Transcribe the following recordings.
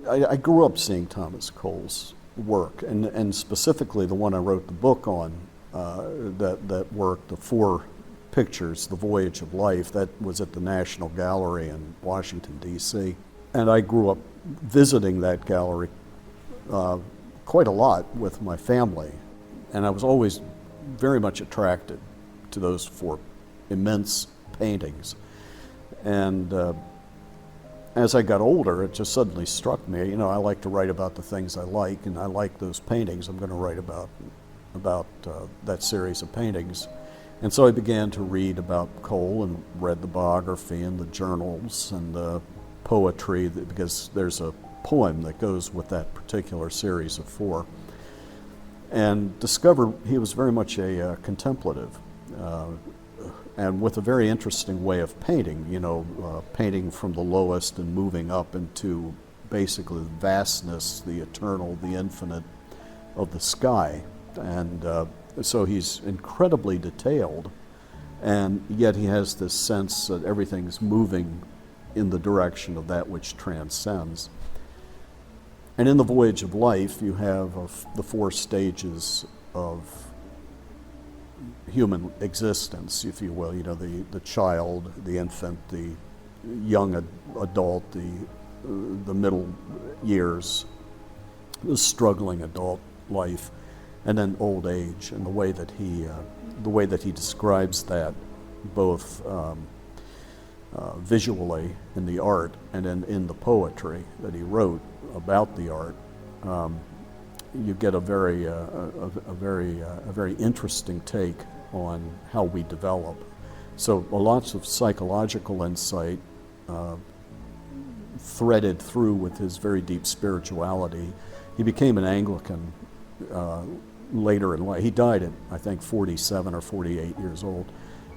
I grew up seeing Thomas Cole's work, and specifically the one I wrote the book on, that work, the 4 pictures, The Voyage of Life, that was at the National Gallery in Washington, D.C. And I grew up visiting that gallery quite a lot with my family, and I was always very much attracted to those 4 immense paintings. And as I got older, it just suddenly struck me, I like to write about the things I like, and I like those paintings. I'm going to write about that series of paintings. And so I began to read about Cole and read the biography and the journals and the poetry, because there's a poem that goes with that particular series of 4. And discovered he was very much a contemplative, and with a very interesting way of painting, painting from the lowest and moving up into basically the vastness, the eternal, the infinite of the sky. And so he's incredibly detailed, and yet he has this sense that everything's moving in the direction of that which transcends. And in The Voyage of Life, you have the 4 stages of human existence, if you will. The child, the infant, the young adult, the middle years, the struggling adult life, and then old age. And the way that he describes that, both visually in the art and in the poetry that he wrote about the art, you get a very interesting take on how we develop. So lots of psychological insight threaded through with his very deep spirituality. He became an Anglican later in life. He died at, I think, 47 or 48 years old,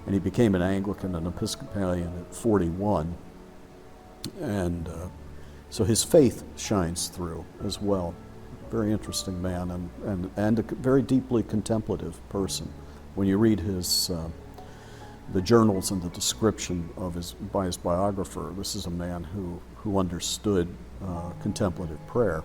and he became an Anglican and Episcopalian at 41. And so his faith shines through as well. Very interesting man, and a very deeply contemplative person. When you read the journals and the description by his biographer, this is a man who understood contemplative prayer.